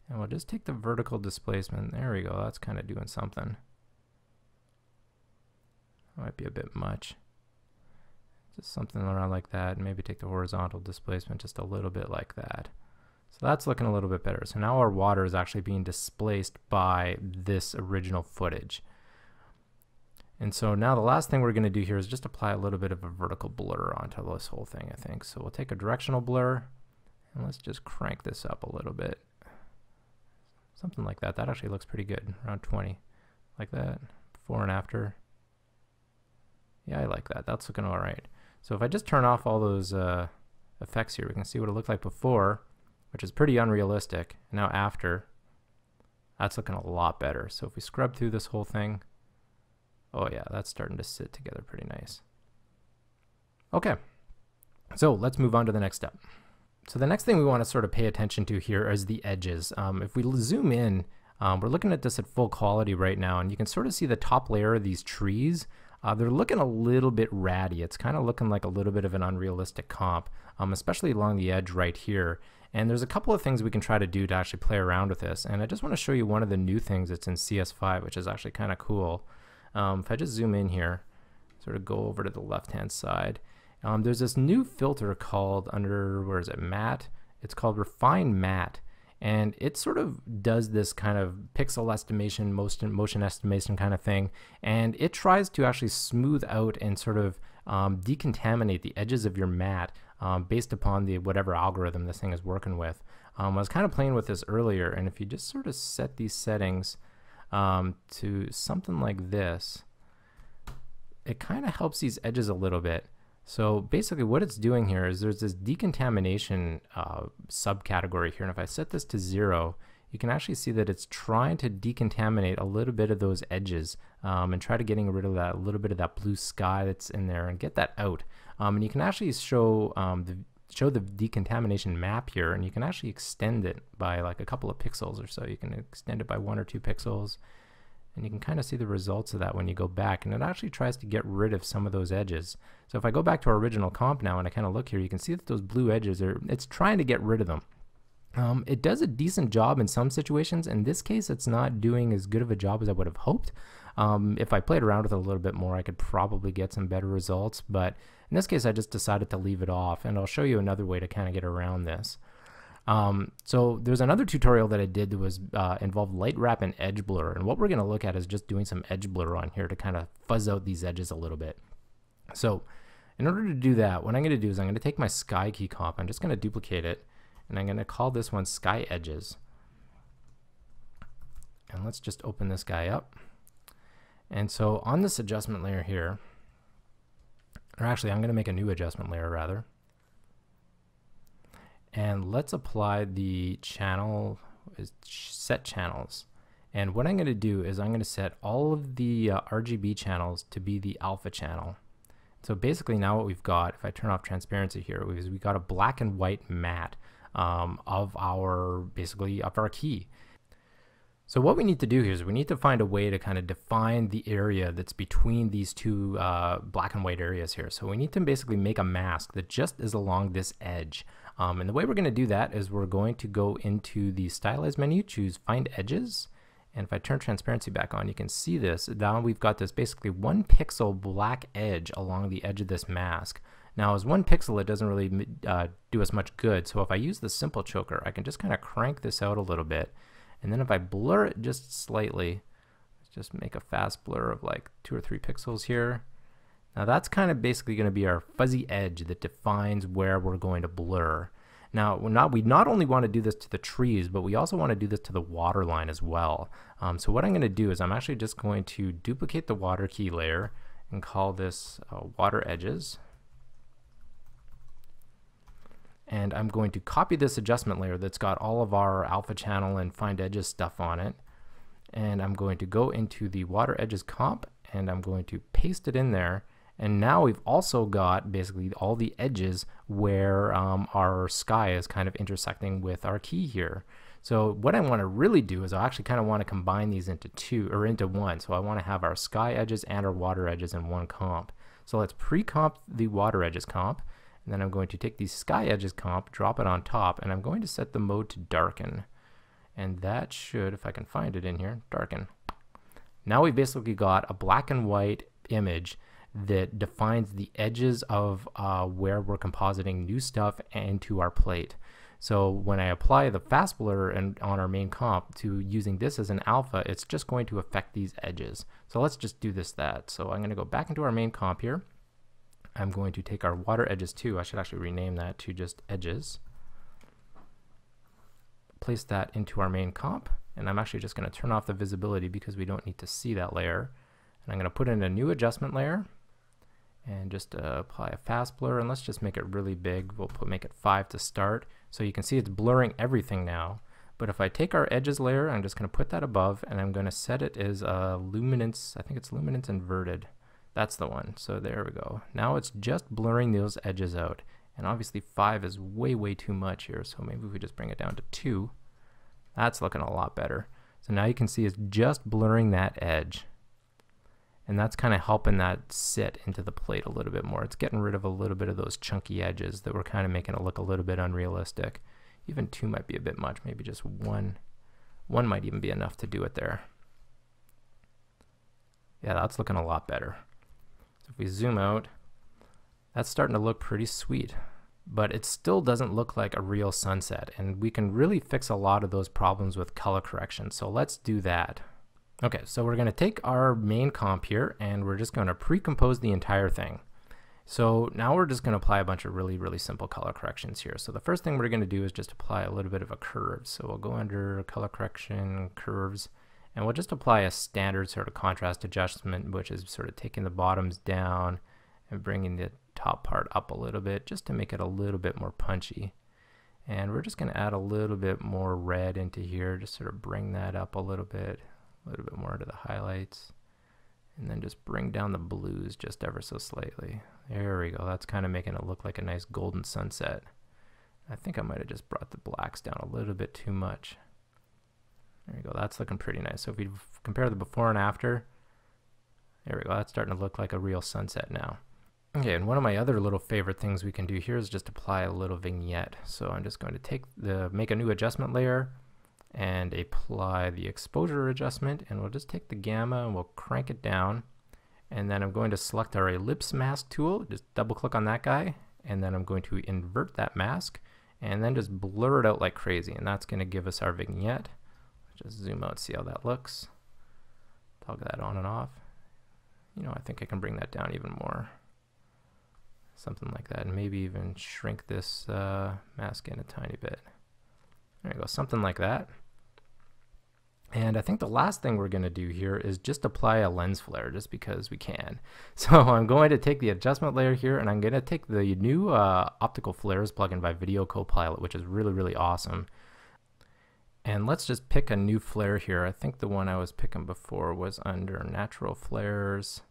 And we'll just take the vertical displacement. There we go. That's kind of doing something. Might be a bit much. Just something around like that. Maybe take the horizontal displacement just a little bit like that. So that's looking a little bit better. So now our water is actually being displaced by this original footage. And so now the last thing we're going to do here is just apply a little bit of a vertical blur onto this whole thing, I think. So we'll take a directional blur and let's just crank this up a little bit. Something like that. That actually looks pretty good, around 20. Like that, before and after. Yeah, I like that. That's looking all right. So if I just turn off all those effects here, we can see what it looked like before, which is pretty unrealistic. And now after, that's looking a lot better. So if we scrub through this whole thing, oh yeah, that's starting to sit together pretty nice. Okay, so let's move on to the next step. So the next thing we want to sort of pay attention to here is the edges. If we zoom in, we're looking at this at full quality right now, and you can sort of see the top layer of these trees. They're looking a little bit ratty. It's kind of looking like a little bit of an unrealistic comp, especially along the edge right here. And there's a couple of things we can try to do to actually play around with this. And I just want to show you one of the new things that's in CS5, which is actually kind of cool. If I just zoom in here, sort of go over to the left-hand side, there's this new filter called under, where is it, matte? It's called Refine Matte. And it sort of does this kind of pixel estimation, motion estimation kind of thing. And it tries to actually smooth out and sort of decontaminate the edges of your matte based upon the whatever algorithm this thing is working with. I was kind of playing with this earlier, and if you just sort of set these settings to something like this, it kind of helps these edges a little bit. So basically what it's doing here is there's this decontamination subcategory here, and if I set this to 0, you can actually see that it's trying to decontaminate a little bit of those edges and try to getting rid of that, a little bit of that blue sky that's in there and get that out. And you can actually show the decontamination map here, and you can actually extend it by like a couple of pixels or so. You can extend it by 1 or 2 pixels, and you can kind of see the results of that when you go back, and it actually tries to get rid of some of those edges. So if I go back to our original comp now and I kind of look here, you can see that those blue edges it's trying to get rid of them. It does a decent job in some situations. In this case, it's not doing as good of a job as I would have hoped. If I played around with it a little bit more, I could probably get some better results, but in this case I just decided to leave it off, and I'll show you another way to kind of get around this. So there's another tutorial that I did that was involved light wrap and edge blur, and what we're going to look at is just doing some edge blur on here to kind of fuzz out these edges a little bit. So in order to do that, what I'm going to do is I'm going to take my sky key comp, I'm just going to duplicate it, and I'm going to call this one Sky Edges. And let's just open this guy up. And so on this adjustment layer here, or actually I'm going to make a new adjustment layer rather. And let's apply the channel, set channels. And what I'm going to do is I'm going to set all of the RGB channels to be the alpha channel. So basically now what we've got, if I turn off transparency here, is we got a black and white matte of our key. So what we need to do here is we need to find a way to kind of define the area that's between these two black and white areas here. So we need to basically make a mask that just is along this edge. And the way we're going to do that is we're going to go into the Stylize menu, choose Find Edges, and if I turn transparency back on, you can see this. Now we've got this basically 1 pixel black edge along the edge of this mask. Now as 1 pixel, it doesn't really do us much good, so if I use the simple choker, I can just kind of crank this out a little bit, and then if I blur it just slightly, let's just make a fast blur of like 2 or 3 pixels here. Now that's kind of basically going to be our fuzzy edge that defines where we're going to blur. Now we not only want to do this to the trees, but we also want to do this to the water line as well. So what I'm going to do is I'm actually just going to duplicate the water key layer and call this water edges. And I'm going to copy this adjustment layer that's got all of our alpha channel and find edges stuff on it. And I'm going to go into the water edges comp, and I'm going to paste it in there. And now we've also got basically all the edges where our sky is kind of intersecting with our key here. So what I want to really do is I actually kind of want to combine these into one. So I want to have our sky edges and our water edges in one comp. So let's pre-comp the water edges comp. And then I'm going to take the sky edges comp, drop it on top, and I'm going to set the mode to darken. And that should, if I can find it in here, darken. Now we basically got a black and white image that defines the edges of where we're compositing new stuff into our plate. So when I apply the fast blur on our main comp to using this as an alpha, it's just going to affect these edges. So let's just do that. So I'm going to go back into our main comp here. I'm going to take our water edges too. I should actually rename that to just edges. Place that into our main comp, and I'm actually just going to turn off the visibility because we don't need to see that layer. And I'm going to put in a new adjustment layer and just apply a fast blur, and let's just make it really big. We'll make it 5 to start, so you can see it's blurring everything now. But if I take our edges layer, I'm just going to put that above, and I'm going to set it as luminance. I think it's luminance inverted. That's the one. So there we go. Now it's just blurring those edges out. And obviously 5 is way too much here, so maybe if we just bring it down to 2, that's looking a lot better. So now you can see it's just blurring that edge. And that's kind of helping that sit into the plate a little bit more. It's getting rid of a little bit of those chunky edges that were kind of making it look a little bit unrealistic. Even 2 might be a bit much, maybe just 1 might even be enough to do it there. Yeah, that's looking a lot better. So if we zoom out, that's starting to look pretty sweet, but it still doesn't look like a real sunset, and we can really fix a lot of those problems with color correction. So let's do that. Okay, so we're going to take our main comp here and we're just going to pre-compose the entire thing. So now we're just going to apply a bunch of really simple color corrections here. So the first thing we're going to do is just apply a little bit of a curve. So we'll go under color correction, curves, and we'll just apply a standard sort of contrast adjustment, which is sort of taking the bottoms down and bringing the top part up a little bit just to make it a little bit more punchy. And we're just going to add a little bit more red into here, just sort of bring that up a little bit more into the highlights, and then just bring down the blues just ever so slightly. There we go. That's kind of making it look like a nice golden sunset. I think I might have just brought the blacks down a little bit too much. There we go. That's looking pretty nice. So if we compare the before and after, there we go. That's starting to look like a real sunset now. Okay, and one of my other little favorite things we can do here is just apply a little vignette. So I'm just going to make a new adjustment layer and apply the exposure adjustment, and we'll just take the gamma and we'll crank it down, and then I'm going to select our ellipse mask tool, just double click on that guy, and then I'm going to invert that mask and then just blur it out like crazy, and that's going to give us our vignette. Just zoom out, see how that looks. Toggle that on and off. You know, I think I can bring that down even more. Something like that, and maybe even shrink this mask in a tiny bit. There you go, something like that. And I think the last thing we're going to do here is just apply a lens flare, just because we can. So I'm going to take the adjustment layer here, and I'm going to take the new optical flares plugin by Video Copilot, which is really awesome. And let's just pick a new flare here. I think the one I was picking before was under natural flares.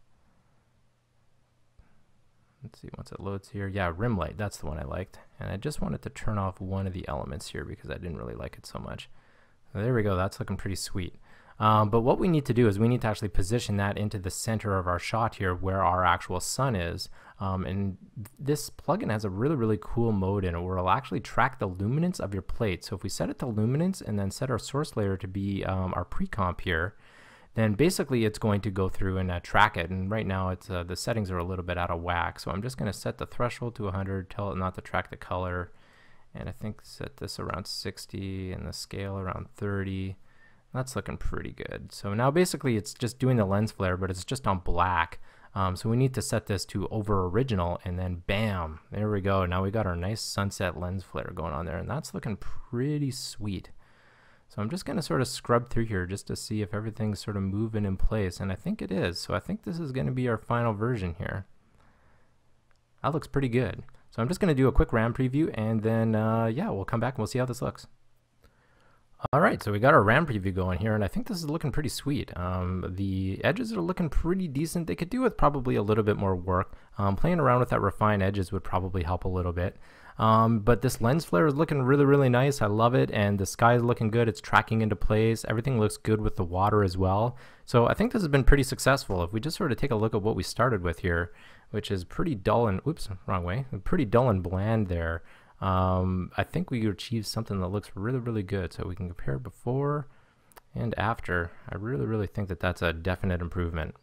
Let's see, once it loads here, yeah, rim light, that's the one I liked. And I just wanted to turn off one of the elements here because I didn't really like it so much. So there we go, that's looking pretty sweet. But what we need to do is we need to actually position that into the center of our shot here where our actual sun is. And this plugin has a really cool mode in it where it'll actually track the luminance of your plate. So if we set it to luminance and then set our source layer to be our pre-comp here, then basically it's going to go through and track it. And right now it's the settings are a little bit out of whack. So I'm just going to set the threshold to 100, tell it not to track the color. And I think set this around 60 and the scale around 30. That's looking pretty good. So now basically it's just doing the lens flare, but it's just on black. So we need to set this to over original, and then bam, there we go. Now we got our nice sunset lens flare going on there, and that's looking pretty sweet. So I'm just going to sort of scrub through here just to see if everything's sort of moving in place, and I think it is. So I think this is going to be our final version here. That looks pretty good. So I'm just going to do a quick RAM preview, and then yeah, we'll come back and we'll see how this looks. All right, so we got our RAM preview going here, and I think this is looking pretty sweet. The edges are looking pretty decent. They could do with probably a little bit more work. Playing around with that refined edges would probably help a little bit. But this lens flare is looking really nice. I love it, and the sky is looking good. It's tracking into place. Everything looks good with the water as well. So I think this has been pretty successful. If we just sort of take a look at what we started with here, which is pretty dull and, oops, wrong way, pretty dull and bland there. I think we achieved something that looks really, really good. So we can compare before and after. I really, really think that that's a definite improvement.